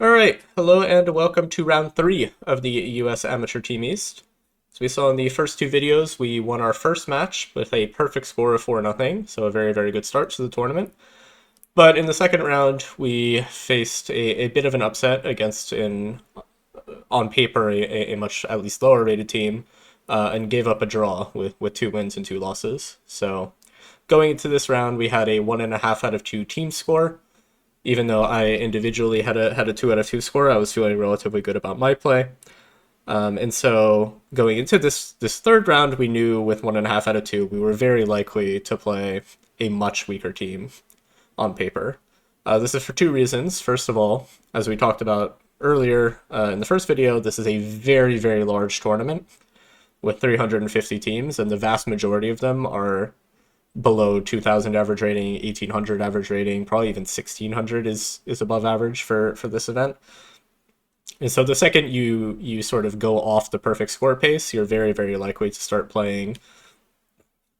Alright, hello and welcome to round 3 of the US Amateur Team East. As we saw in the first two videos, we won our first match with a perfect score of 4-0, so a very, very good start to the tournament. But in the second round, we faced a bit of an upset against on paper, a much at least lower rated team, and gave up a draw with 2 wins and 2 losses. So going into this round, we had a 1.5 out of 2 team score. Even though I individually had a 2 out of 2 score, I was feeling relatively good about my play. And so going into this third round, we knew with 1.5 out of 2, we were very likely to play a much weaker team on paper. This is for two reasons. First of all, as we talked about earlier in the first video, this is a very, very large tournament with 350 teams, and the vast majority of them are below 2000 average rating, 1800 average rating, probably even 1600 is above average for this event. And so the second you sort of go off the perfect score pace, you're very, very likely to start playing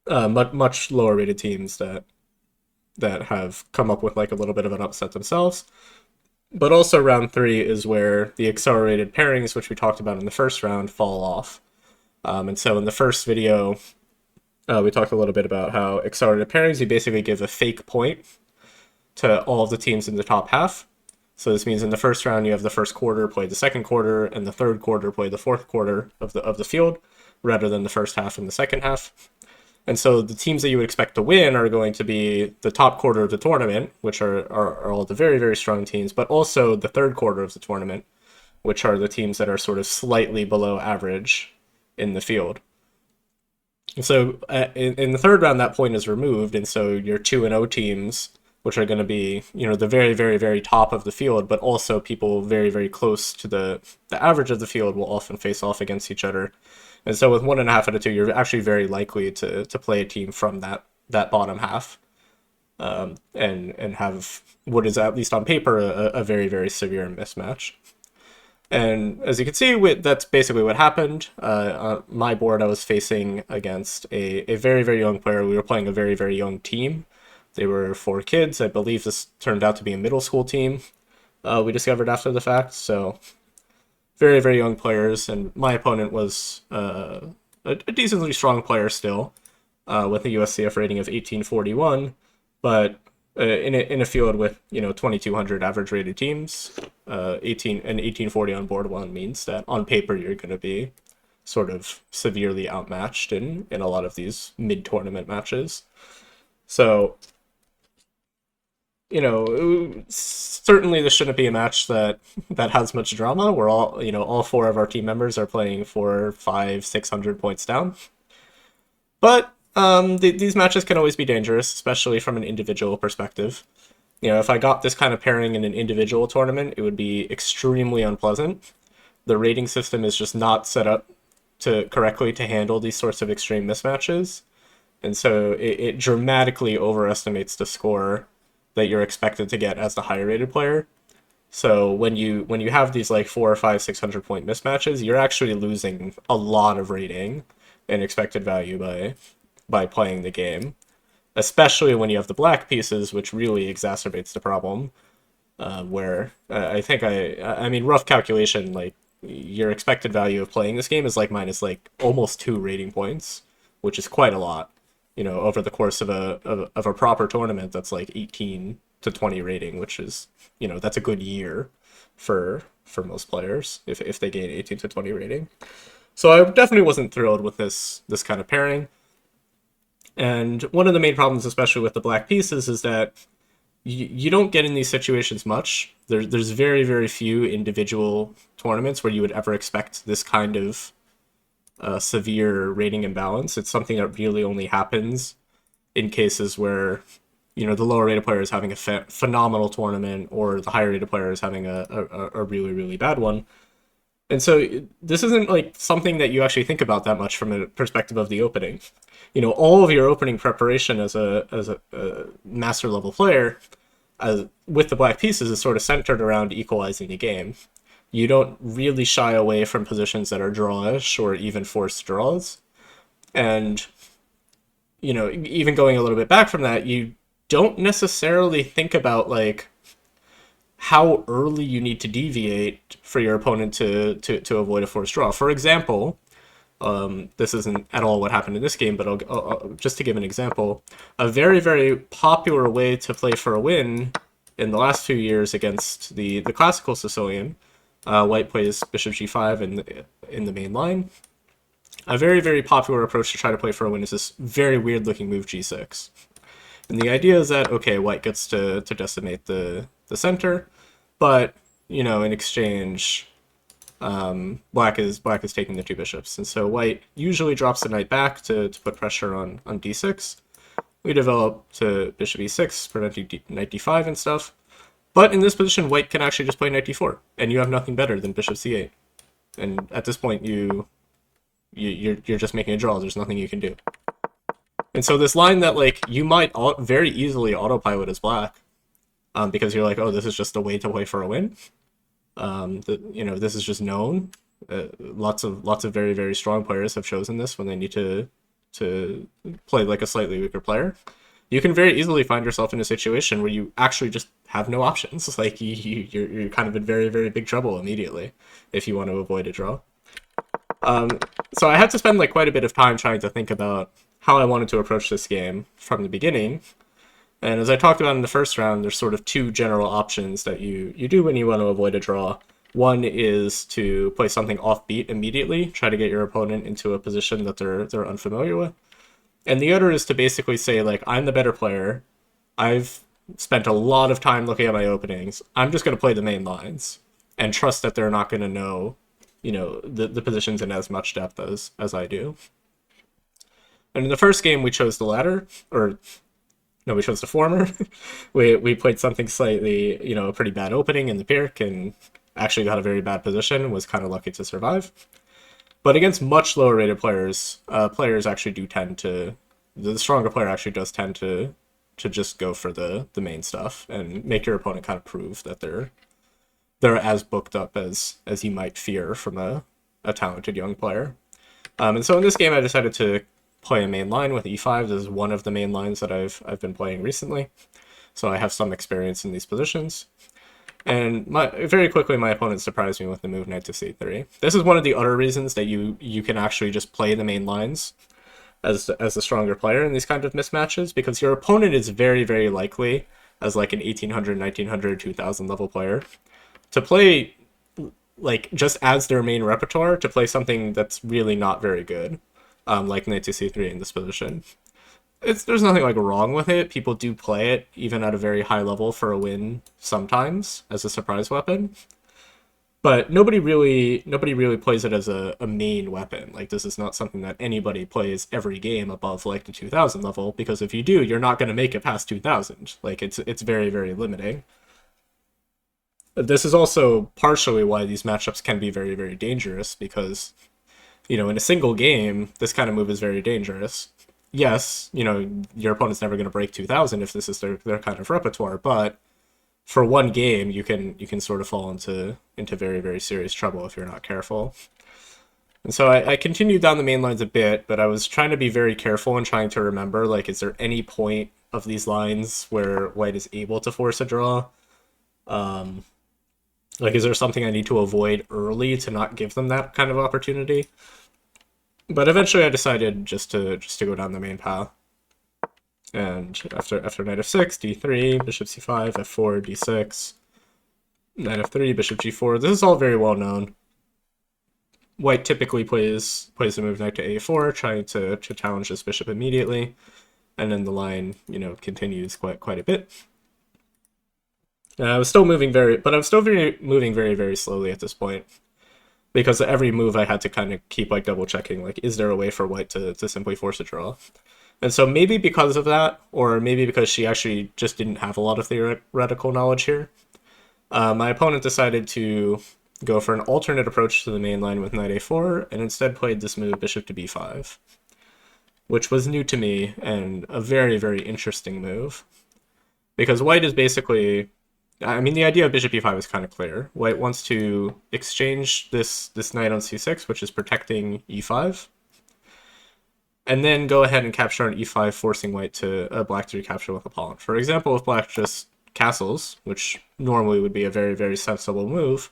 much lower rated teams that have come up with like a little bit of an upset themselves. But also round 3 is where the accelerated pairings, which we talked about in the first round, fall off. And so in the first video, we talked a little bit about how accelerated pairings, you basically give a fake point to all of the teams in the top half. So this means in the first round, you have the first quarter play the second quarter, and the third quarter play the fourth quarter of the field, rather than the first half and the second half. And so the teams that you would expect to win are going to be the top quarter of the tournament, which are all the very, very strong teams, but also the third quarter of the tournament, which are the teams that are sort of slightly below average in the field. So in the third round, that point is removed, and so your 2-0 teams, which are going to be the very, very, very top of the field, but also people very, very close to the average of the field, will often face off against each other. And so with 1.5 out of 2, you're actually very likely to play a team from that bottom half, and have what is, at least on paper, a very, very severe mismatch. And as you can see, that's basically what happened. On my board, I was facing against a very, very young player. We were playing a very, very young team. They were 4 kids. I believe this turned out to be a middle school team, we discovered after the fact. So very, very young players. And my opponent was a decently strong player still, with a USCF rating of 1841. But in a field with 2200 average rated teams, 1840 on board one means that on paper you're going to be sort of severely outmatched in a lot of these mid tournament matches. So certainly this shouldn't be a match that has much drama. We're all 4 of our team members are playing for 500-600 points down, but these matches can always be dangerous, especially from an individual perspective. If I got this kind of pairing in an individual tournament, it would be extremely unpleasant. The rating system is just not set up correctly to handle these sorts of extreme mismatches, and so it dramatically overestimates the score that you're expected to get as the higher rated player. So when you have these like 4 or 5, 600 point mismatches, you're actually losing a lot of rating and expected value by playing the game, especially when you have the black pieces, which really exacerbates the problem. Where I think I mean, rough calculation, like your expected value of playing this game is like minus like almost 2 rating points, which is quite a lot. Over the course of a proper tournament, that's like 18 to 20 rating, which is that's a good year for most players if they gain 18 to 20 rating. So I definitely wasn't thrilled with this kind of pairing. And one of the main problems, especially with the black pieces, is that you don't get in these situations much. There's very, very few individual tournaments where you would ever expect this kind of severe rating imbalance. It's something that really only happens in cases where the lower rated player is having a phenomenal tournament, or the higher rated player is having a really, really bad one. And so this isn't like something that you actually think about that much from a perspective of the opening. All of your opening preparation as a master level player, with the black pieces, is sort of centered around equalizing the game. You don't really shy away from positions that are drawish or even forced draws. And even going a little bit back from that, you don't necessarily think about like how early you need to deviate for your opponent to avoid a forced draw. For example, this isn't at all what happened in this game, but just to give an example, a very, very popular way to play for a win in the last few years against the classical Sicilian, white plays bishop g5 in the main line. A very, very popular approach to try to play for a win is this very weird looking move g6. And the idea is that, okay, white gets to decimate the center, but, you know, in exchange, black is taking the two bishops. And so white usually drops the knight back to put pressure on d6. We develop to bishop e6, preventing knight d5 and stuff. But in this position, white can actually just play knight d4, and you have nothing better than bishop c8. And at this point, you're just making a draw. There's nothing you can do. And so this line that, like, you might very easily autopilot as black, because you're like, oh, this is just a way to play for a win. You know, this is just known. Lots of very, very strong players have chosen this when they need to play like a slightly weaker player. You can very easily find yourself in a situation where you actually just have no options. Like, you're kind of in very, very big trouble immediately if you want to avoid a draw. So I had to spend like quite a bit of time trying to think about how I wanted to approach this game from the beginning. And as I talked about in the first round, there's sort of two general options that you do when you want to avoid a draw. One is to play something offbeat immediately, try to get your opponent into a position that they're unfamiliar with. And the other is to basically say, like, I'm the better player. I've spent a lot of time looking at my openings. I'm just going to play the main lines and trust that they're not going to know, you know, the positions in as much depth as I do. And in the first game, we chose the latter, or no, we chose the former. we played something slightly, you know, a pretty bad opening in the Pirc, and actually got a very bad position, was kind of lucky to survive. But against much lower rated players, players actually do tend to, the stronger player actually does tend to just go for the main stuff and make your opponent kind of prove that they're as booked up as you might fear from a talented young player. And so in this game, I decided to play a main line with e5. This is one of the main lines that I've been playing recently, so I have some experience in these positions. And very quickly, my opponent surprised me with the move knight to c3. This is one of the other reasons that you can actually just play the main lines as the stronger player in these kind of mismatches, because your opponent is very, very likely, as like an 1800, 1900, 2000 level player, to play, like, just as their main repertoire, to play something that's really not very good, like knight to c3 in this position. There's nothing like wrong with it. People do play it even at a very high level for a win sometimes as a surprise weapon, but nobody really plays it as a main weapon. Like, this is not something that anybody plays every game above like the 2000 level, because if you do, you're not going to make it past 2000. Like, it's very, very limiting. This is also partially why these matchups can be very, very dangerous, because, you know, in a single game, this kind of move is very dangerous. Yes, you know, your opponent's never going to break 2000 if this is their kind of repertoire, but for one game, you can sort of fall into very, very serious trouble if you're not careful. And so I continued down the main lines a bit, but I was trying to be very careful and trying to remember, like, is there any point of these lines where white is able to force a draw? Like, is there something I need to avoid early to not give them that kind of opportunity? But eventually I decided just to go down the main path. And after knight f6, d3, bishop c5, f4, d6, knight f3, bishop g4. This is all very well known. White typically plays the move knight to a4, trying to challenge this bishop immediately. And then the line, you know, continues quite a bit. I was still moving moving very, very slowly at this point, because every move I had to kind of keep like double checking, like, is there a way for white to simply force a draw? And so maybe because of that, or maybe because she actually just didn't have a lot of theoretical knowledge here, my opponent decided to go for an alternate approach to the main line with knight a4, and instead played this move bishop to b5, which was new to me and a very, very interesting move, because white is basically, I mean, the idea of bishop e5 is kind of clear. White wants to exchange this knight on c6, which is protecting e5, and then go ahead and capture on e5, forcing white to black to recapture with a pawn. For example, if black just castles, which normally would be a very, very sensible move,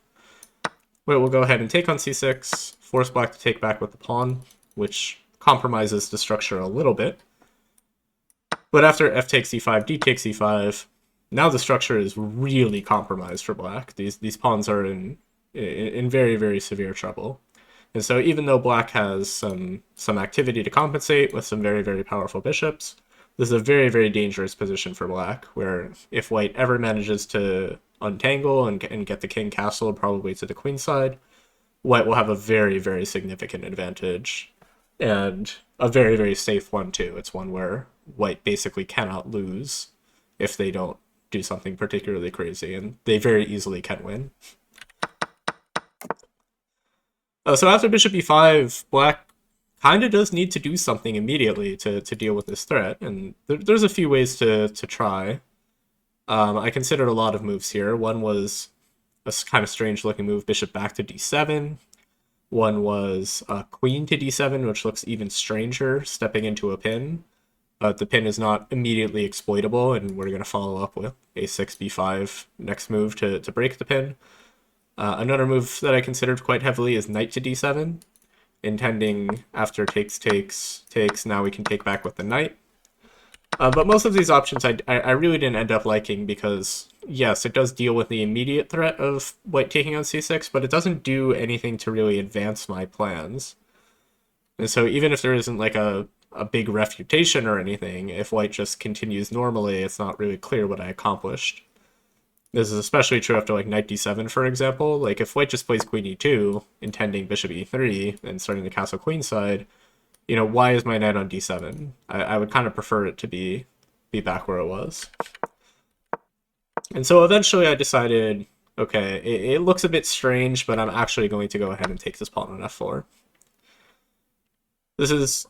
white will go ahead and take on c6, force black to take back with the pawn, which compromises the structure a little bit. But after f takes e5, d takes e5, now the structure is really compromised for black. These pawns are in very, very severe trouble. And so even though black has some activity to compensate with some very, very powerful bishops, this is a very, very dangerous position for black, where if white ever manages to untangle and get the king castle probably to the queen side, white will have a very, very significant advantage. And a very, very safe one, too. It's one where white basically cannot lose if they don't do something particularly crazy, and they very easily can win. So after bishop e5, black kind of does need to do something immediately to deal with this threat, and there's a few ways to try. I considered a lot of moves here. One was a kind of strange looking move, bishop back to d7. One was queen to d7, which looks even stranger, stepping into a pin. The pin is not immediately exploitable, and we're going to follow up with a6, b5 next move to break the pin. Another move that I considered quite heavily is knight to d7, intending after takes, now we can take back with the knight. But most of these options I really didn't end up liking because, yes, it does deal with the immediate threat of white taking on c6, but it doesn't do anything to really advance my plans. And so even if there isn't like a big refutation or anything, if white just continues normally, it's not really clear what I accomplished. This is especially true after like knight d7, for example. Like if white just plays queen e2, intending bishop e3, and starting the castle queen side, you know, why is my knight on d7? I would kind of prefer it to be back where it was. And so eventually I decided, okay, it looks a bit strange, but I'm actually going to go ahead and take this pawn on f4. This is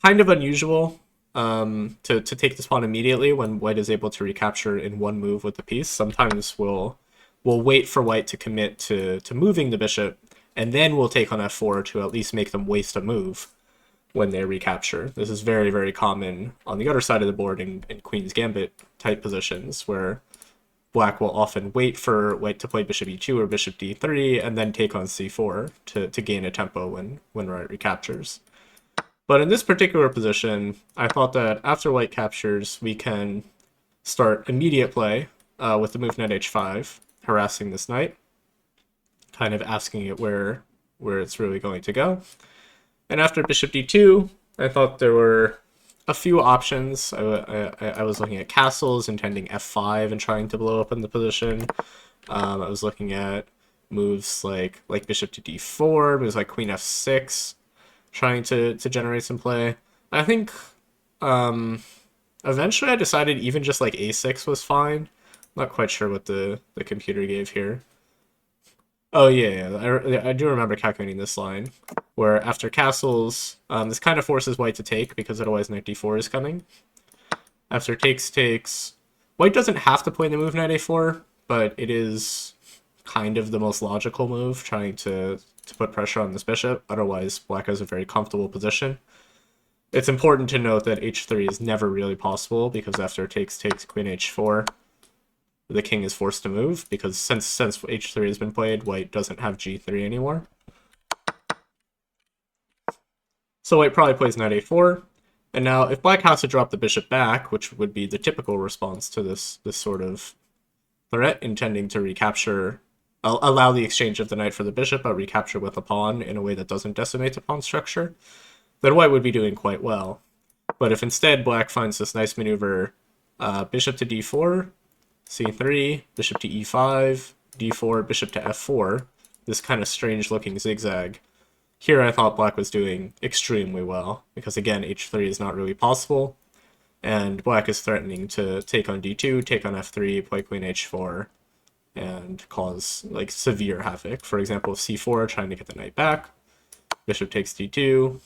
kind of unusual to take this pawn immediately when white is able to recapture in one move with the piece. Sometimes we'll wait for white to commit to moving the bishop, and then we'll take on f4 to at least make them waste a move when they recapture. This is very, very common on the other side of the board in Queen's Gambit type positions, where black will often wait for white to play bishop e2 or bishop d3 and then take on c4 to gain a tempo when white recaptures. But in this particular position, I thought that after white captures, we can start immediate play with the move knight h5, harassing this knight, kind of asking it where it's really going to go. And after bishop d2, I thought there were a few options. I was looking at castles, intending f5 and trying to blow up in the position. I was looking at moves like bishop to d4, moves like queen f6, trying to generate some play. I think eventually I decided even just like a6 was fine. Not quite sure what the computer gave here. Oh yeah, I do remember calculating this line, where after castles, this kind of forces white to take, because otherwise knight d4 is coming. After takes, white doesn't have to play the move knight a4, but it is kind of the most logical move, trying to put pressure on this bishop, otherwise black has a very comfortable position. It's important to note that h3 is never really possible, because after takes, queen h4, the king is forced to move, because since h3 has been played, white doesn't have g3 anymore. So white probably plays knight a4, and now if black has to drop the bishop back, which would be the typical response to this sort of threat, intending to recapture, allow the exchange of the knight for the bishop, but recapture with a pawn in a way that doesn't decimate the pawn structure, then white would be doing quite well. But if instead black finds this nice maneuver, bishop to d4, c3, bishop to e5, d4, bishop to f4, this kind of strange looking zigzag, here I thought black was doing extremely well, because again, h3 is not really possible, and black is threatening to take on d2, take on f3, play queen h4, and cause like severe havoc. For example, c4, trying to get the knight back, bishop takes d2,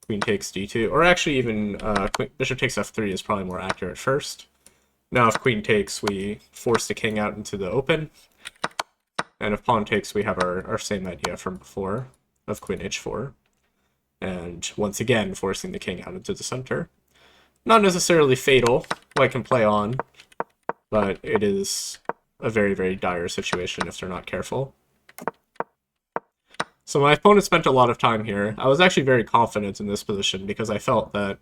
queen takes d2, or actually even bishop takes f3 is probably more accurate first. Now if queen takes, we force the king out into the open, and if pawn takes, we have our same idea from before of queen h4, and once again forcing the king out into the center. Not necessarily fatal, white can play on, but it is a very, very dire situation if they're not careful. So my opponent spent a lot of time here. I was actually very confident in this position because I felt that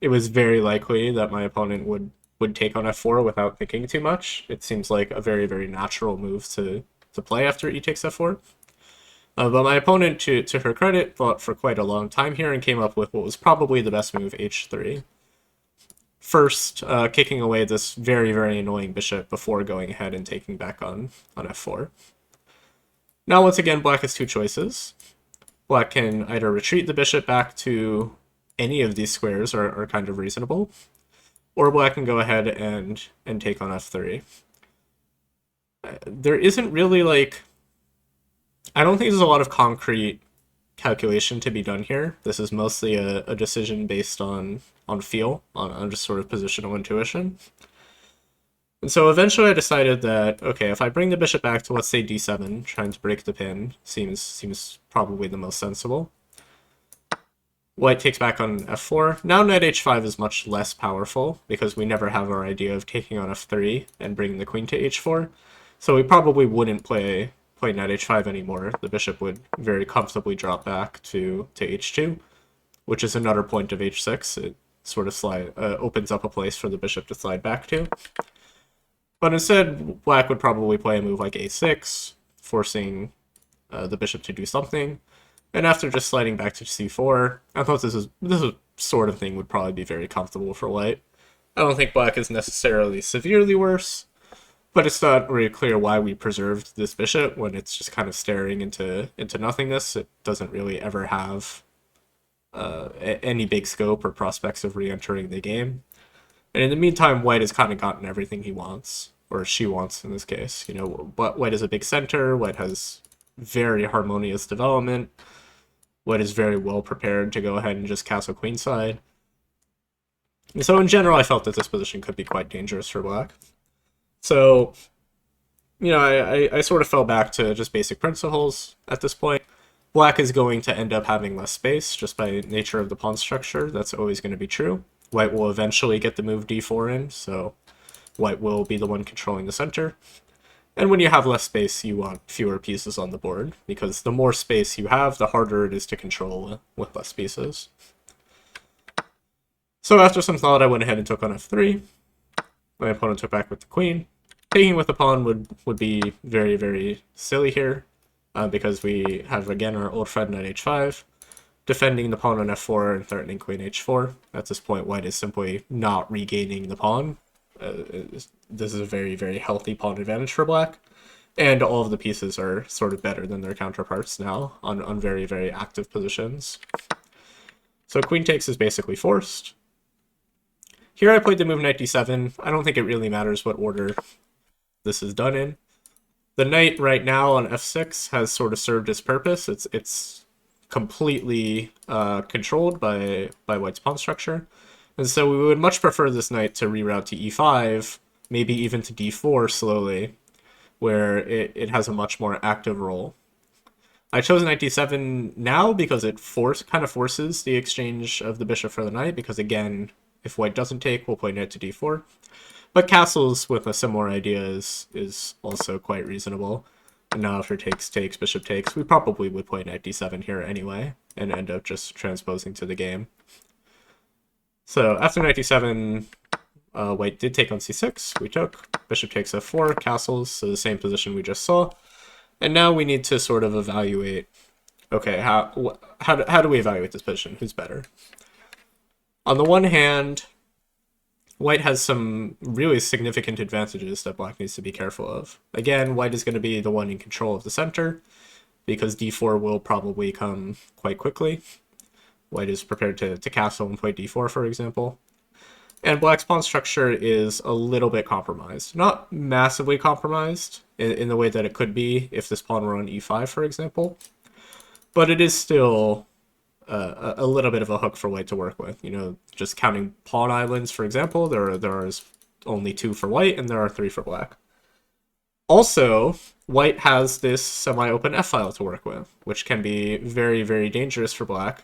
it was very likely that my opponent would take on f4 without thinking too much. It seems like a very, very natural move to play after e takes f4. But my opponent, to her credit, thought for quite a long time here and came up with what was probably the best move, h3. First, kicking away this very, very annoying bishop before going ahead and taking back on f4. Now, once again, black has two choices. Black can either retreat the bishop back to any of these squares are kind of reasonable, or black can go ahead and take on f3. There isn't really, like... I don't think there's a lot of concrete calculation to be done here. This is mostly a decision based on feel, on just sort of positional intuition. And so eventually I decided that, okay, if I bring the bishop back to, let's say, d7, trying to break the pin, seems probably the most sensible. White takes back on f4. Now knight h5 is much less powerful, because we never have our idea of taking on f3 and bringing the queen to h4. So we probably wouldn't play knight h5 anymore. The bishop would very comfortably drop back to h2, which is another point of h6. It sort of opens up a place for the bishop to slide back to. But instead, black would probably play a move like a6, forcing the bishop to do something. And after just sliding back to c4, I thought this sort of thing would probably be very comfortable for white. I don't think black is necessarily severely worse, but it's not really clear why we preserved this bishop when it's just kind of staring into nothingness. It doesn't really ever have any big scope or prospects of re-entering the game. And in the meantime, white has kind of gotten everything he wants, or she wants in this case. You know, but white is a big center, white has very harmonious development, white is very well prepared to go ahead and just castle queenside. And so in general, I felt that this position could be quite dangerous for black. So, you know, I sort of fell back to just basic principles at this point. Black is going to end up having less space just by nature of the pawn structure. That's always going to be true. White will eventually get the move d4 in, so white will be the one controlling the center. And when you have less space, you want fewer pieces on the board, because the more space you have, the harder it is to control with less pieces. So after some thought, I went ahead and took on f3. My opponent took back with the queen. Taking with the pawn would be very, very silly here, because we have, again, our old friend knight h5, defending the pawn on f4 and threatening queen h4. At this point, white is simply not regaining the pawn. This is a very, very healthy pawn advantage for black, and all of the pieces are sort of better than their counterparts now on very, very active positions. So queen takes is basically forced. Here I played the move knight d7. I don't think it really matters what order this is done in. The knight right now on f6 has sort of served its purpose. It's completely controlled by white's pawn structure. And so we would much prefer this knight to reroute to e5, maybe even to d4 slowly, where it has a much more active role. I chose knight d7 now because it kind of forces the exchange of the bishop for the knight, because again, if white doesn't take, we'll play knight to d4. But castles with a similar idea is also quite reasonable. And now after takes, bishop takes, we probably would play knight d7 here anyway, and end up just transposing to the game. So after knight d7, white did take on c6, we took, bishop takes f4, castles, so the same position we just saw. And now we need to sort of evaluate, okay, how do we evaluate this position? Who's better? On the one hand, white has some really significant advantages that black needs to be careful of. Again, white is going to be the one in control of the center, because d4 will probably come quite quickly. White is prepared to castle and play d4, for example. And black's pawn structure is a little bit compromised. Not massively compromised in the way that it could be if this pawn were on e5, for example. But it is still a little bit of a hook for white to work with. You know, just counting pawn islands, for example, there are only 2 for white and there are 3 for black. Also, white has this semi-open f-file to work with, which can be very, very dangerous for black,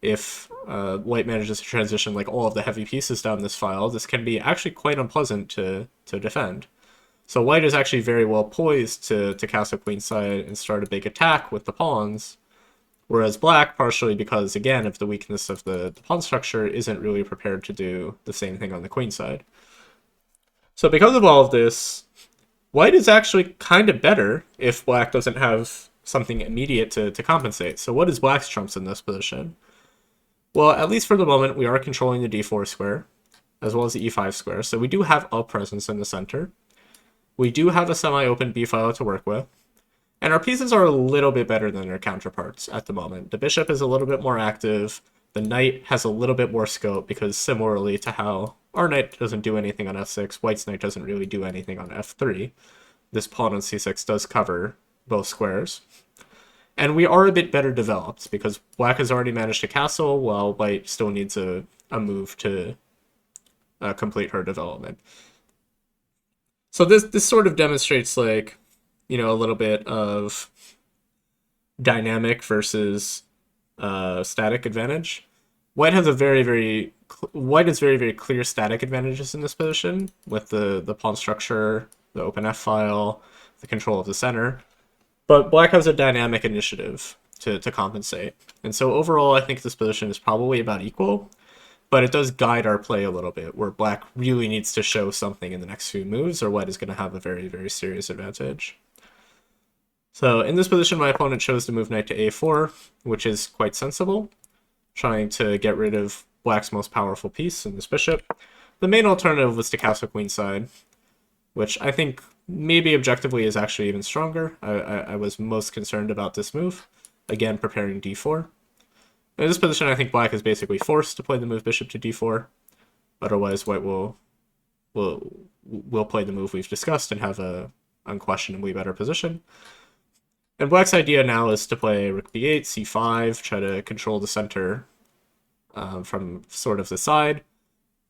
if white manages to transition like all of the heavy pieces down this file, this can be actually quite unpleasant to defend. So white is actually very well poised to castle queenside and start a big attack with the pawns, whereas black, partially because, again, of the weakness of the pawn structure, isn't really prepared to do the same thing on the queen side. So because of all of this, white is actually kind of better if black doesn't have something immediate to compensate. So what is black's trumps in this position? Well, at least for the moment, we are controlling the d4 square, as well as the e5 square, so we do have a presence in the center. We do have a semi-open b file to work with, and our pieces are a little bit better than their counterparts at the moment. The bishop is a little bit more active, the knight has a little bit more scope, because similarly to how our knight doesn't do anything on f6, white's knight doesn't really do anything on f3. This pawn on c6 does cover both squares. And we are a bit better developed, because black has already managed to castle, while white still needs a move to complete her development. So this sort of demonstrates, like, you know, a little bit of dynamic versus static advantage. White has very very clear static advantages in this position, with the pawn structure, the open f file, the control of the center. But black has a dynamic initiative to compensate. And so overall, I think this position is probably about equal, but it does guide our play a little bit, where black really needs to show something in the next few moves, or white is going to have a very, very serious advantage. So in this position, my opponent chose to move knight to a4, which is quite sensible, trying to get rid of black's most powerful piece in this bishop. The main alternative was to castle queenside, which I think maybe objectively is actually even stronger. I was most concerned about this move. Again, preparing d4. In this position, I think black is basically forced to play the move bishop to d4. Otherwise, white will play the move we've discussed and have a unquestionably better position. And black's idea now is to play rook b8, c5, try to control the center from sort of the side,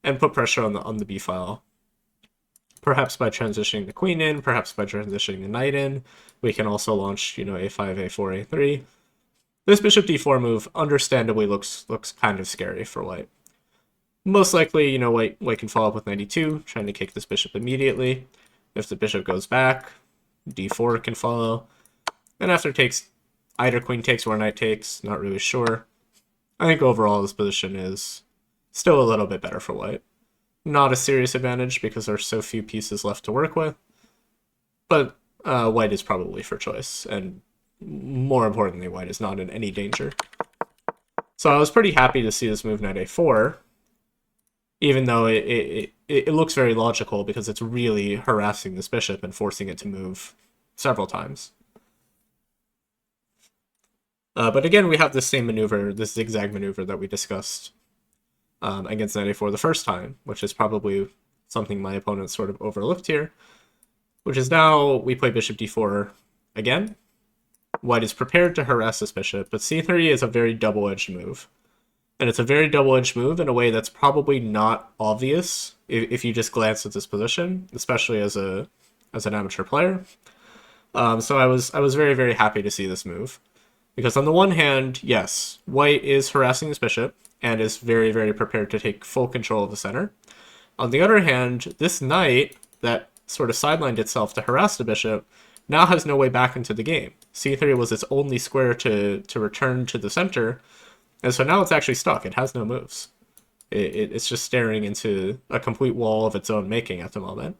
and put pressure on the b file. Perhaps by transitioning the queen in, perhaps by transitioning the knight in. We can also launch, you know, a5, a4, a3. This bishop d4 move understandably looks kind of scary for white. Most likely, you know, white can follow up with 92, trying to kick this bishop immediately. If the bishop goes back, d4 can follow. And after takes, either queen takes or knight takes, not really sure. I think overall this position is still a little bit better for white. Not a serious advantage because there's so few pieces left to work with, but white is probably for choice, and more importantly, white is not in any danger. So I was pretty happy to see this move knight a4, even though it looks very logical because it's really harassing this bishop and forcing it to move several times. But again, we have this same maneuver, this zigzag maneuver that we discussed against knight a4 the first time, which is probably something my opponent sort of overlooked here, which is now we play bishop d4 again. White is prepared to harass this bishop, but c3 is a very double-edged move. And it's a very double-edged move in a way that's probably not obvious if you just glance at this position, especially as an amateur player. So I was very, very happy to see this move. Because on the one hand, yes, white is harassing this bishop and is very, very prepared to take full control of the center. On the other hand, this knight that sort of sidelined itself to harass the bishop now has no way back into the game. c3 was its only square to return to the center, and so now it's actually stuck. It has no moves. It's just staring into a complete wall of its own making at the moment.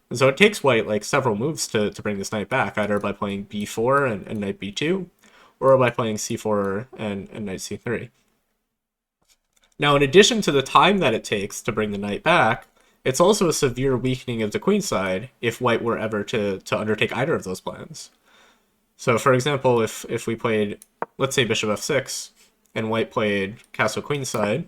And so it takes white like several moves to bring this knight back, either by playing b4 and knight b2, or by playing c4 and knight c3. Now, in addition to the time that it takes to bring the knight back, it's also a severe weakening of the queenside if white were ever to undertake either of those plans. So, for example, if we played, let's say, bishop f6, and white played castle queenside,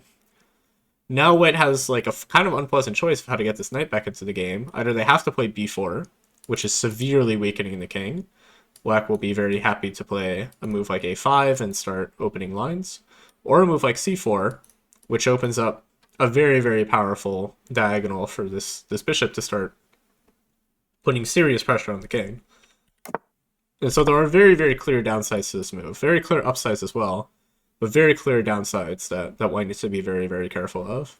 now white has like a kind of unpleasant choice of how to get this knight back into the game. Either they have to play b4, which is severely weakening the king. Black will be very happy to play a move like a5 and start opening lines, or a move like c4, which opens up a very, very powerful diagonal for this bishop to start putting serious pressure on the king. And so there are very, very clear downsides to this move, very clear upsides as well. but very clear downsides that white needs to be very, very careful of.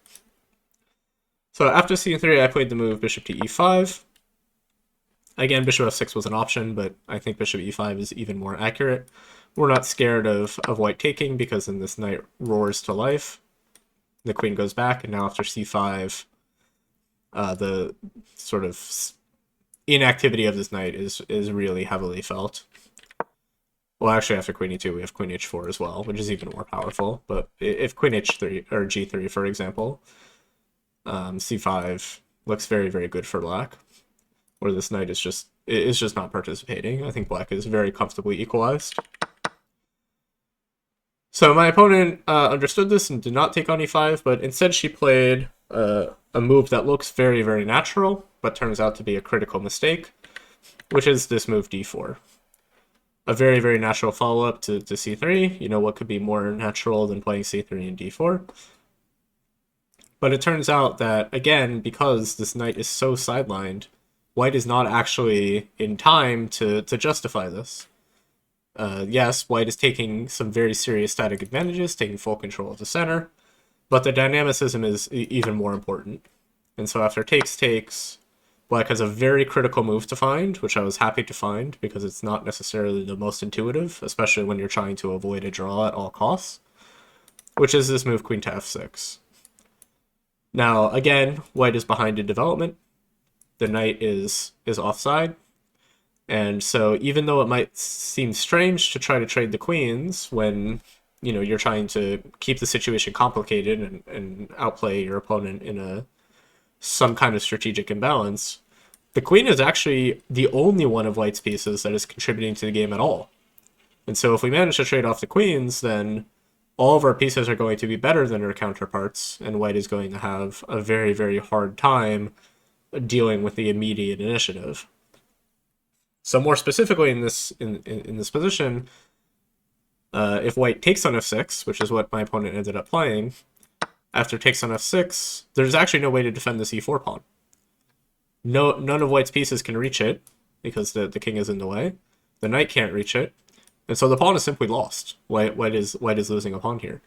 So after c3, I played the move bishop to e5. Again, bishop f6 was an option, but I think bishop e5 is even more accurate. We're not scared of white taking, because then this knight roars to life. The queen goes back, and now after c5, the sort of inactivity of this knight is really heavily felt. Well, actually, after queen e2, we have queen h4 as well, which is even more powerful. But if queen h3, or g3, for example, c5 looks very, very good for black, where this knight is just not participating. I think black is very comfortably equalized. So my opponent understood this and did not take on e5, but instead she played a move that looks very, very natural, but turns out to be a critical mistake, which is this move d4. A very, very natural follow-up to c3. You know, what could be more natural than playing c3 and d4? But it turns out that, again, because this knight is so sidelined, white is not actually in time to justify this. Yes, white is taking some very serious static advantages, taking full control of the center, but the dynamicism is even more important. And so after takes, black has a very critical move to find, which I was happy to find, because it's not necessarily the most intuitive, especially when you're trying to avoid a draw at all costs, which is this move queen to f6. Now, again, white is behind in development. The knight is offside. And so even though it might seem strange to try to trade the queens when, you know, you're trying to keep the situation complicated and outplay your opponent in some kind of strategic imbalance, the queen is actually the only one of white's pieces that is contributing to the game at all. And so if we manage to trade off the queens, then all of our pieces are going to be better than their counterparts, and white is going to have a very, very hard time dealing with the immediate initiative. So more specifically in this position, if white takes on f6, which is what my opponent ended up playing, after takes on f6, there's actually no way to defend this e4 pawn. None of white's pieces can reach it, because the king is in the way. The knight can't reach it, and so the pawn is simply lost. White is losing a pawn here.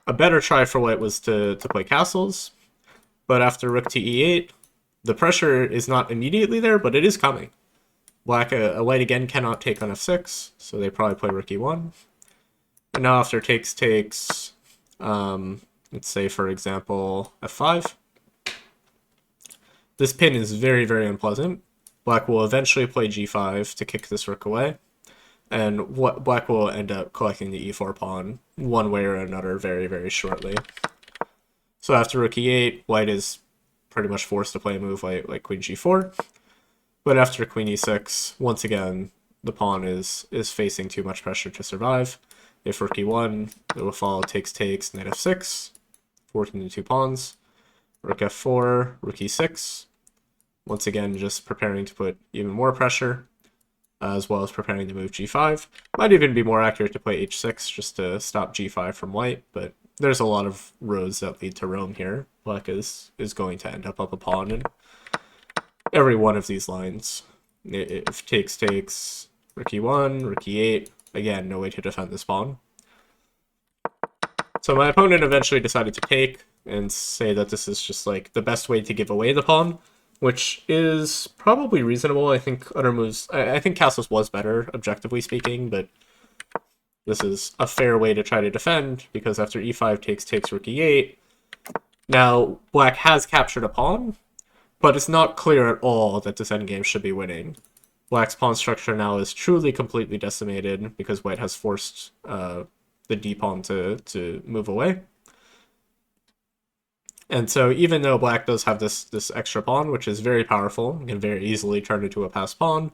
A better try for white was to play castles, but after rook to e8, the pressure is not immediately there, but it is coming. White again cannot take on f6, so they probably play rook e1. And now after takes, let's say, for example, f5. This pin is very, very unpleasant. Black will eventually play g5 to kick this rook away, and black will end up collecting the e4 pawn one way or another very, very shortly. So after rook e8, white is pretty much forced to play a move like queen g4. But after queen e6, once again, the pawn is facing too much pressure to survive. If rook e1, it will follow takes, knight f6, forking the two pawns. Rook f4, rook e6. Once again, just preparing to put even more pressure, as well as preparing to move g5. Might even be more accurate to play h6 just to stop g5 from white, but there's a lot of roads that lead to Rome here. Black is going to end up a pawn in every one of these lines. If takes, rook e1, rook e8, again, no way to defend this pawn. So my opponent eventually decided to take and say that this is just like the best way to give away the pawn, which is probably reasonable. I think other moves, I think castles was better, objectively speaking, but this is a fair way to try to defend, because after e5 takes rook e8, now black has captured a pawn, but it's not clear at all that this endgame should be winning. Black's pawn structure now is truly completely decimated because white has forced the d-pawn to move away. And so even though black does have this extra pawn, which is very powerful, and can very easily turn into a passed pawn,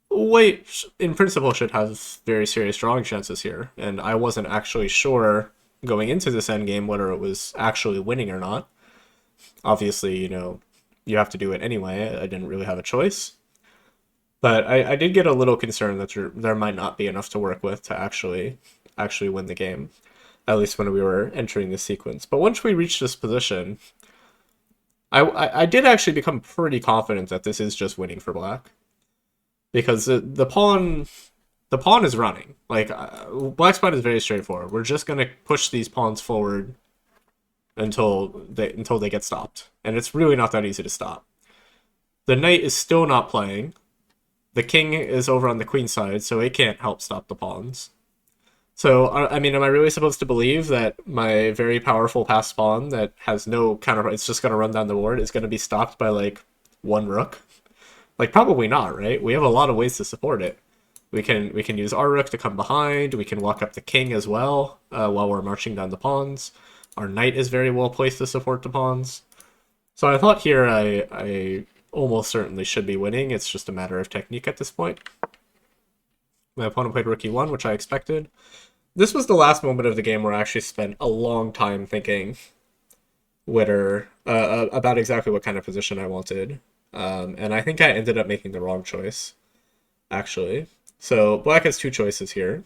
white, in principle, should have very serious drawing chances here. And I wasn't actually sure going into this endgame whether it was actually winning or not. Obviously, you know, you have to do it anyway. I didn't really have a choice. But I did get a little concerned that there might not be enough to work with to actually win the game, at least when we were entering this sequence. But once we reached this position, I did actually become pretty confident that this is just winning for black. Because the pawn the pawn is running. Like, black's plan is very straightforward. We're just gonna push these pawns forward until they get stopped, and it's really not that easy to stop. The knight is still not playing. The king is over on the queen side, so it can't help stop the pawns. So, I mean, am I really supposed to believe that my very powerful passed pawn that has no counter, it's just going to run down the board, is going to be stopped by, like, one rook? Like, probably not, right? We have a lot of ways to support it. We can use our rook to come behind. We can walk up the king as well while we're marching down the pawns. Our knight is very well placed to support the pawns. So I thought here I almost certainly should be winning. It's just a matter of technique at this point. My opponent played rook e1, which I expected. This was the last moment of the game where I actually spent a long time thinking about exactly what kind of position I wanted. And I think I ended up making the wrong choice, actually. So black has two choices here.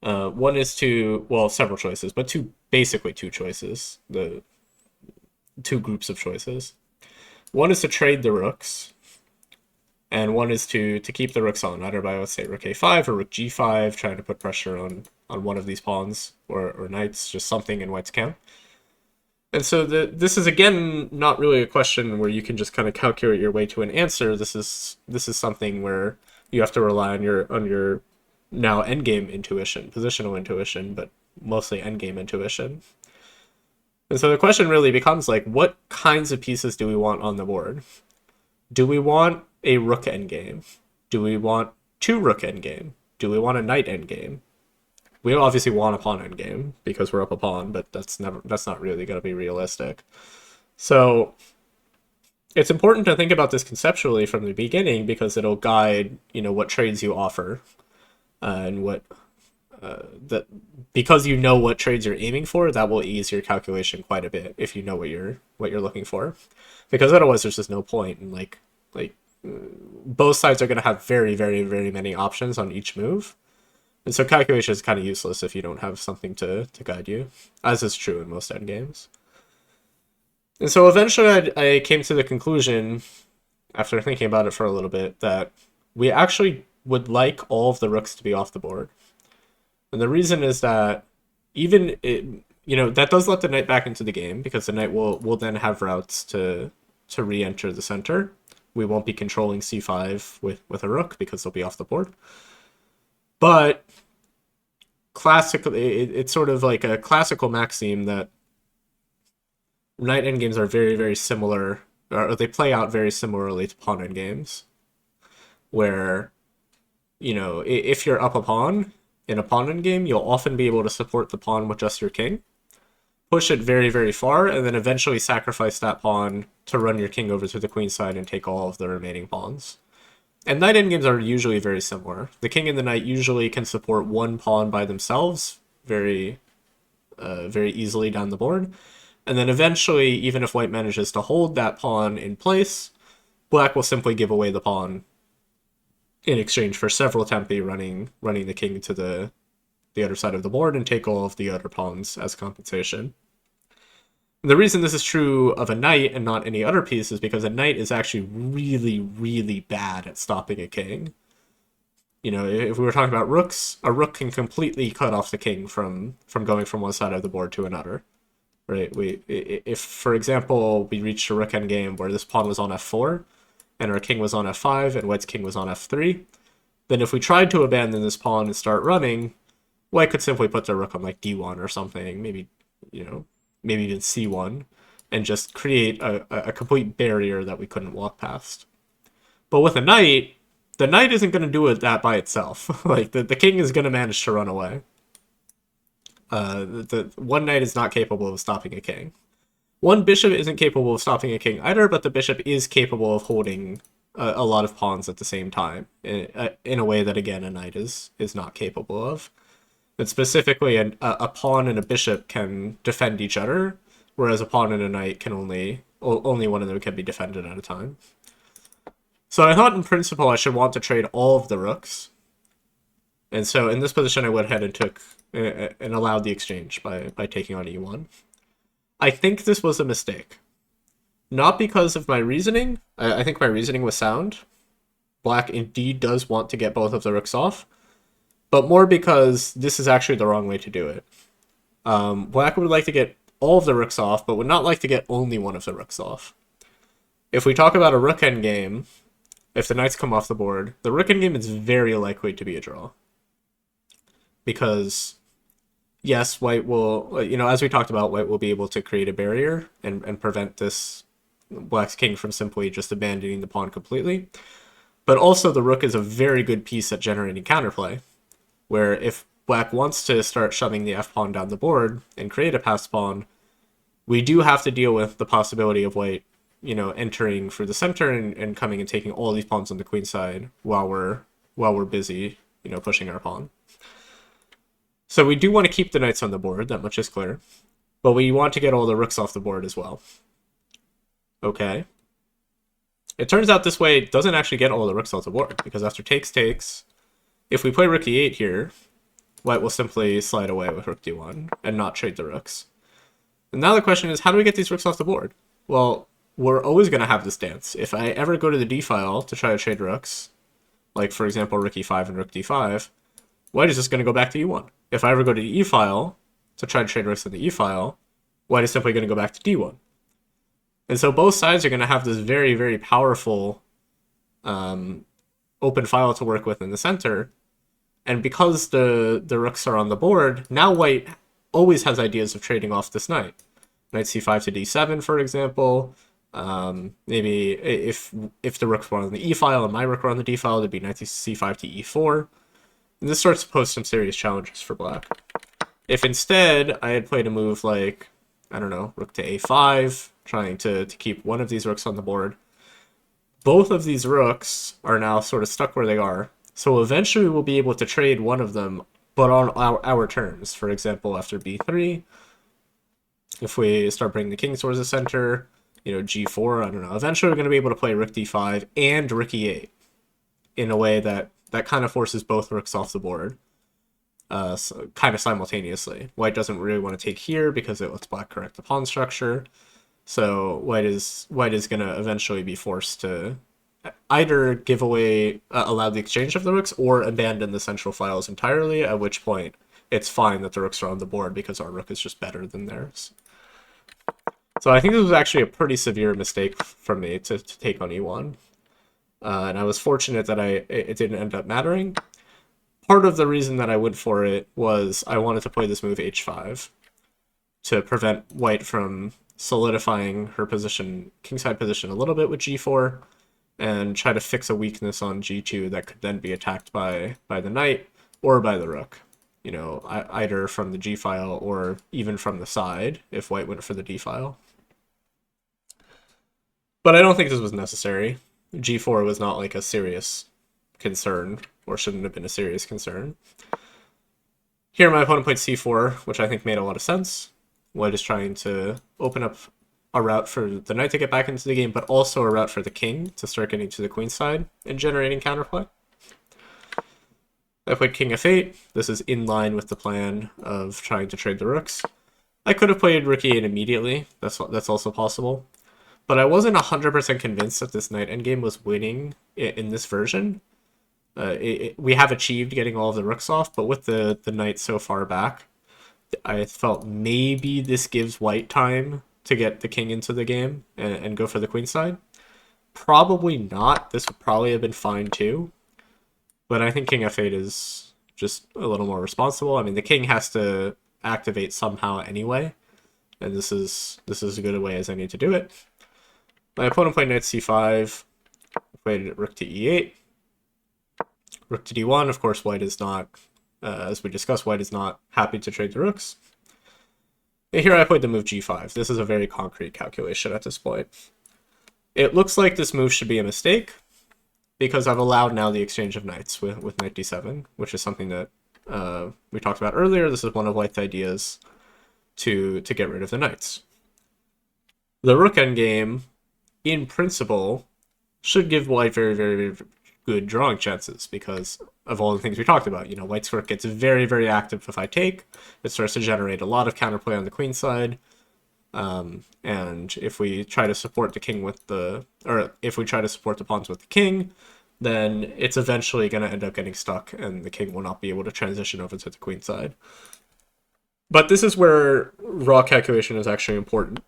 One is several choices, but basically two choices. The two groups of choices. One is to trade the rooks, and one is to keep the rooks on, either by, let's say, rook a5 or rook g5, trying to put pressure on one of these pawns or knights, just something in white's camp. And so this is, again, not really a question where you can just kind of calculate your way to an answer. This is something where you have to rely on your now endgame intuition, positional intuition, but mostly endgame intuition. And so the question really becomes, like, what kinds of pieces do we want on the board? Do we want a rook endgame? Do we want two rook endgame? Do we want a knight endgame? We obviously want a pawn endgame because we're up a pawn, but that's not really going to be realistic. So it's important to think about this conceptually from the beginning because it'll guide, what trades you offer, and what because you know what trades you're aiming for, that will ease your calculation quite a bit if you know what you're looking for. Because otherwise there's just no point, and like both sides are going to have very, very, very many options on each move. And so calculation is kind of useless if you don't have something to guide you, as is true in most endgames. And so eventually I came to the conclusion, after thinking about it for a little bit, that we actually would like all of the rooks to be off the board. And the reason is that that does let the knight back into the game, because the knight will then have routes to re-enter the center. We won't be controlling c5 with a rook because they'll be off the board. But classically, it's sort of like a classical maxim that knight endgames are very, very similar, or they play out very similarly to pawn endgames, where, if you're up a pawn in a pawn endgame, you'll often be able to support the pawn with just your king, push it very, very far, and then eventually sacrifice that pawn to run your king over to the queen side and take all of the remaining pawns. And knight endgames are usually very similar. The king and the knight usually can support one pawn by themselves very, very easily down the board. And then eventually, even if white manages to hold that pawn in place, black will simply give away the pawn in exchange for several tempi running the king to the other side of the board and take all of the other pawns as compensation. The reason this is true of a knight and not any other piece is because a knight is actually really, really bad at stopping a king. If we were talking about rooks, a rook can completely cut off the king from going from one side of the board to another. Right? If, for example, we reached a rook endgame where this pawn was on f4, and our king was on f5, and white's king was on f3, then if we tried to abandon this pawn and start running, white could simply put their rook on like d1 or something, maybe even c1, and just create a complete barrier that we couldn't walk past. But with a knight, the knight isn't going to do that by itself. Like, the king is going to manage to run away. The one knight is not capable of stopping a king. One bishop isn't capable of stopping a king either, but the bishop is capable of holding a lot of pawns at the same time, in a way that, again, a knight is not capable of. And specifically, a pawn and a bishop can defend each other, whereas a pawn and a knight can only one of them can be defended at a time. So I thought, in principle, I should want to trade all of the rooks. And so in this position, I went ahead and took and allowed the exchange by taking on e1. I think this was a mistake. Not because of my reasoning. I think my reasoning was sound. Black indeed does want to get both of the rooks off. but more because this is actually the wrong way to do it. Black would like to get all of the rooks off, but would not like to get only one of the rooks off. If we talk about a rook endgame, if the knights come off the board, the rook endgame is very likely to be a draw. Because, yes, white will, as we talked about, white will be able to create a barrier and prevent this black's king from simply just abandoning the pawn completely. But also the rook is a very good piece at generating counterplay, where if black wants to start shoving the f-pawn down the board and create a passed pawn, we do have to deal with the possibility of white, entering through the center and coming and taking all these pawns on the queen side while we're busy, pushing our pawn. So we do want to keep the knights on the board, that much is clear. But we want to get all the rooks off the board as well. Okay. It turns out this way doesn't actually get all the rooks off the board, because after takes, if we play rook e8 here, white will simply slide away with rook d1 and not trade the rooks. And now the question is, how do we get these rooks off the board? Well, we're always going to have this dance. If I ever go to the d file to try to trade rooks, like for example rook e5 and rook d5, white is just going to go back to e1. If I ever go to the e file to try to trade rooks in the e file, white is simply going to go back to d1. And so both sides are going to have this very, very powerful open file to work with in the center. And because the rooks are on the board, now white always has ideas of trading off this knight. Knight c5 to d7, for example. Maybe if the rooks were on the e file and my rook were on the d file, it'd be knight c5 to e4. And this starts to pose some serious challenges for black. If instead I had played a move like, I don't know, rook to a5, trying to keep one of these rooks on the board, both of these rooks are now sort of stuck where they are. So eventually we'll be able to trade one of them, but on our terms. For example, after b3, if we start bringing the king towards the center, g4, I don't know. Eventually we're going to be able to play rook d5 and rook e8 in a way that kind of forces both rooks off the board, so kind of simultaneously. White doesn't really want to take here because it lets black correct the pawn structure. So white is going to eventually be forced to either give away, allow the exchange of the rooks, or abandon the central files entirely, at which point it's fine that the rooks are on the board because our rook is just better than theirs. So I think this was actually a pretty severe mistake from me to take on e1. And I was fortunate that it didn't end up mattering. Part of the reason that I went for it was I wanted to play this move h5 to prevent white from solidifying her position, kingside position, a little bit with g4, and try to fix a weakness on g2 that could then be attacked by the knight or by the rook. Either from the g file or even from the side if white went for the d file. But I don't think this was necessary. g4 was not like a serious concern, or shouldn't have been a serious concern. Here my opponent played c4, which I think made a lot of sense. White is trying to open up a route for the knight to get back into the game, but also a route for the king to start getting to the queen side and generating counterplay. I played king f8. This is in line with the plan of trying to trade the rooks. I could have played rook e8 immediately. That's also possible. But I wasn't 100% convinced that this knight endgame was winning in this version. We have achieved getting all of the rooks off, but with the knight so far back, I felt maybe this gives white time to get the king into the game and go for the queen side. Probably not. This would probably have been fine too. But I think king f8 is just a little more responsible. I mean, the king has to activate somehow anyway, and this is as good a way as any to do it. My opponent played knight c5, played rook to e8, rook to d1. Of course, white is not, as we discussed, white is not happy to trade the rooks. And here I played the move g5. This is a very concrete calculation at this point. It looks like this move should be a mistake, because I've allowed now the exchange of knights with knight d7, which is something that we talked about earlier. This is one of white's ideas to get rid of the knights. The rook endgame, in principle, should give white very, very, very good drawing chances because of all the things we talked about. White's rook gets very, very active if I take. It starts to generate a lot of counterplay on the queen side. And if we try to support the king if we try to support the pawns with the king, then it's eventually going to end up getting stuck and the king will not be able to transition over to the queen side. But this is where raw calculation is actually important,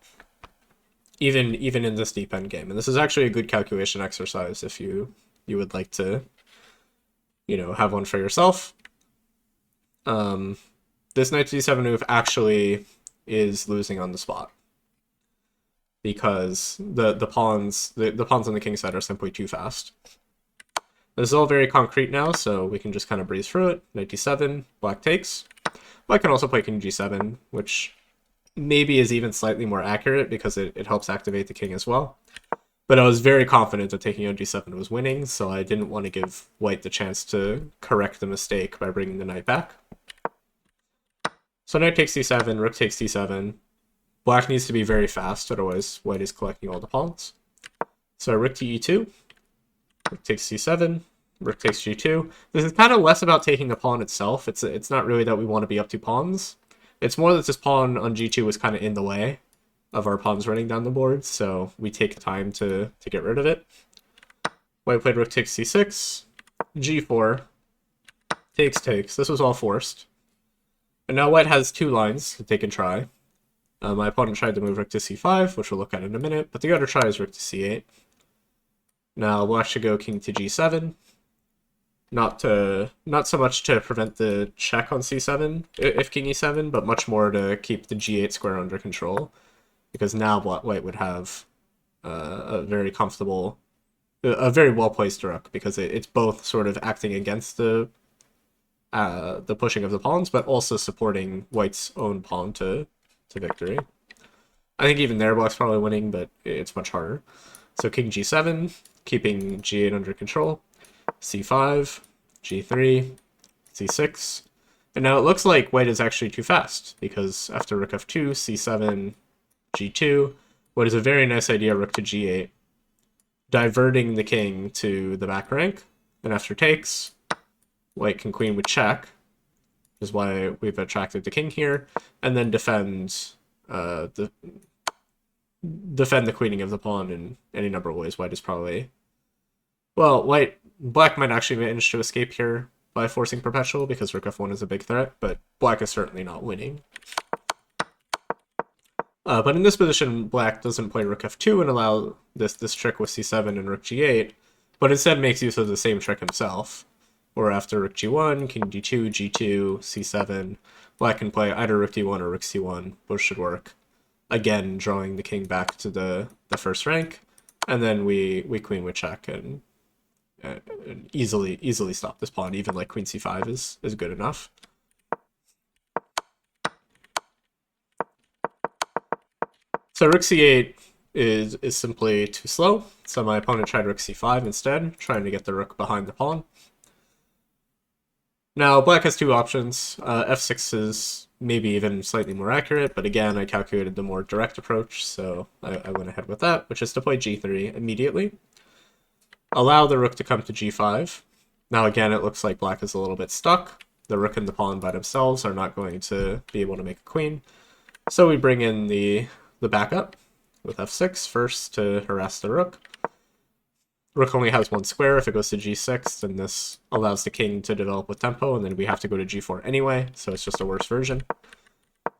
even in this deep end game. And this is actually a good calculation exercise if you would like to, have one for yourself. This knight to d7 move actually is losing on the spot because the pawns on the king side are simply too fast. This is all very concrete now, so we can just kind of breeze through it. Knight d7, black takes. Black can also play king g7, which maybe is even slightly more accurate because it helps activate the king as well. But I was very confident that taking on d7 was winning, so I didn't want to give white the chance to correct the mistake by bringing the knight back. So knight takes d7, rook takes d7. Black needs to be very fast, otherwise white is collecting all the pawns. So rook to e2, rook takes c7, rook takes g2. This is kind of less about taking the pawn itself. It's not really that we want to be up to pawns. It's more that this pawn on g2 was kind of in the way of our pawns running down the board, so we take time to get rid of it. White played rook takes c6, g4, takes. This was all forced. And now white has two lines that they can try. My opponent tried to move rook to c5, which we'll look at in a minute, but the other try is rook to c8. Now black should go king to g7. Not so much to prevent the check on c7 if king e7, but much more to keep the g8 square under control, because now white would have a very comfortable, a very well placed rook, because it's both sort of acting against the pushing of the pawns, but also supporting white's own pawn to victory. I think even there black's probably winning, but it's much harder. So king g7, keeping g8 under control. c5, g3, c6. And now it looks like white is actually too fast, because after rook f2, c7, g2, what is a very nice idea, rook to g8, diverting the king to the back rank. And after takes, white can queen with check, which is why we've attracted the king here, and then defend the queening of the pawn in any number of ways. White is probably... Well, black might actually manage to escape here by forcing perpetual, because rook f1 is a big threat, but black is certainly not winning. But in this position, black doesn't play rook f2 and allow this trick with c7 and rook g8, but instead makes use of the same trick himself. Or after rook g1, king d2, g2, c7, black can play either rook d1 or rook c1, both should work. Again, drawing the king back to the first rank, and then we queen with check and easily stop this pawn. Even like queen c5 is good enough. So rook c8 is simply too slow, so my opponent tried rook c5 instead, trying to get the rook behind the pawn. Now black has two options. f6 is maybe even slightly more accurate, but again I calculated the more direct approach, so I went ahead with that, which is to play g3 immediately. Allow the rook to come to g5. Now again it looks like black is a little bit stuck. The rook and the pawn by themselves are not going to be able to make a queen. So we bring in the backup with f6 first to harass the rook. Rook only has one square. If it goes to g6, then this allows the king to develop with tempo, and then we have to go to g4 anyway, so it's just a worse version.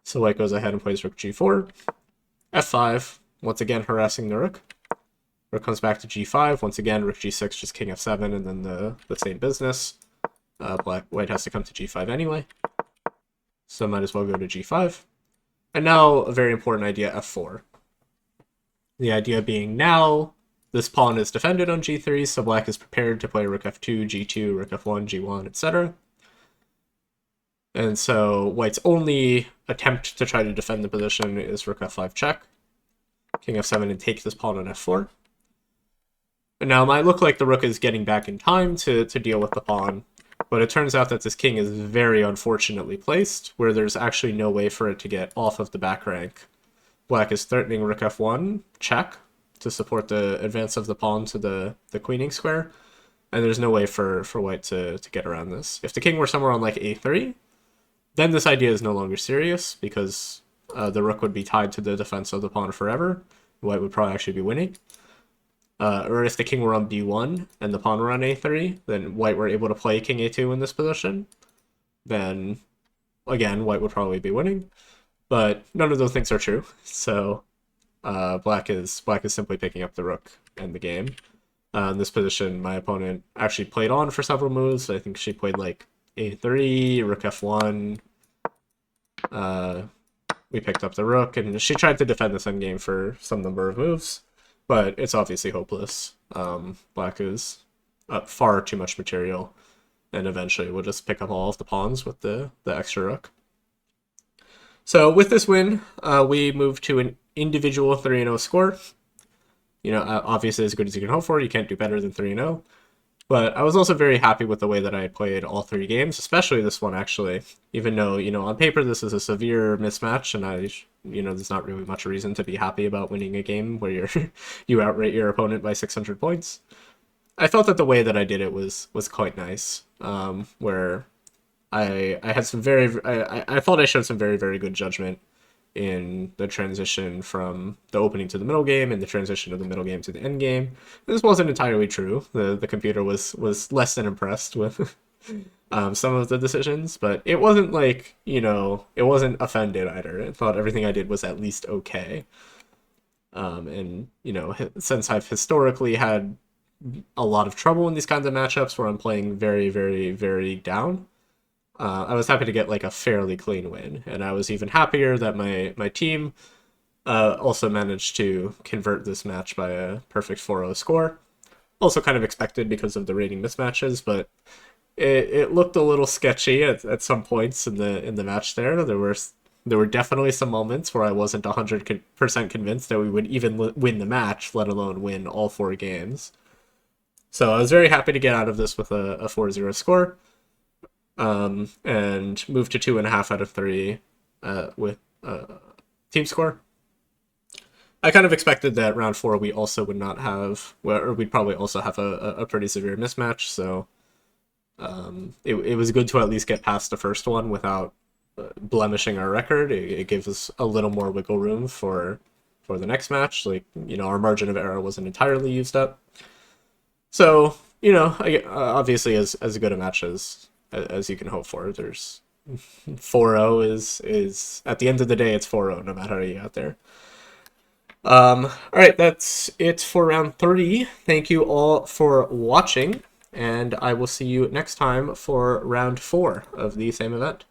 So white goes ahead and plays rook g4. f5, once again harassing the rook. Rook comes back to g5. Once again, rook g6, just king f7, and then the same business. White has to come to g5 anyway, so might as well go to g5. And now a very important idea, f4. The idea being now this pawn is defended on g3, so black is prepared to play rook f2, g2, rook f1, g1, etc. And so white's only attempt to try to defend the position is rook f5 check, king f7, and take this pawn on f4. And now it might look like the rook is getting back in time to deal with the pawn, but it turns out that this king is very unfortunately placed, where there's actually no way for it to get off of the back rank. Black is threatening rook f1 check to support the advance of the pawn to the queening square, and there's no way for white to get around this. If the king were somewhere on like a3, then this idea is no longer serious, because the rook would be tied to the defense of the pawn forever. White would probably actually be winning. or if the king were on b1 and the pawn were on a3, then white were able to play king a2 in this position, then again, white would probably be winning. But none of those things are true. So black is simply picking up the rook in the game. In this position, my opponent actually played on for several moves. I think she played like a3, rook f1. We picked up the rook, and she tried to defend this endgame for some number of moves, but it's obviously hopeless. Black is up far too much material, and eventually we'll just pick up all of the pawns with the extra rook. So with this win, we move to an individual 3-0 score. You know, obviously as good as you can hope for. You can't do better than 3-0. But I was also very happy with the way that I played all three games, especially this one, actually. Even though, you know, on paper this is a severe mismatch, and there's not really much reason to be happy about winning a game where you outrate your opponent by 600 points. I felt that the way that I did it was quite nice, where I had some I thought I showed some very, very good judgment in the transition from the opening to the middle game and the transition of the middle game to the end game. This wasn't entirely true. The computer was less than impressed with some of the decisions, but it wasn't like, it wasn't offended either. It thought everything I did was at least okay. And, since I've historically had a lot of trouble in these kinds of matchups where I'm playing very, very, very down, I was happy to get like a fairly clean win, and I was even happier that my team also managed to convert this match by a perfect 4-0 score. Also kind of expected because of the rating mismatches, but it looked a little sketchy at some points in the match there. There were definitely some moments where I wasn't 100% convinced that we would even win the match, let alone win all 4 games. So I was very happy to get out of this with a 4-0 score. And move to 2.5 out of 3 with team score. I kind of expected that round 4 we also would not have, or we'd probably also have a pretty severe mismatch, so it was good to at least get past the first one without blemishing our record. It gives us a little more wiggle room for the next match. Like, our margin of error wasn't entirely used up. So, obviously as good a match as you can hope for. There's 4-0 is at the end of the day, it's 4-0 no matter how you get there. All right, that's it for round 3. Thank you all for watching, and I will see you next time for round 4 of the same event.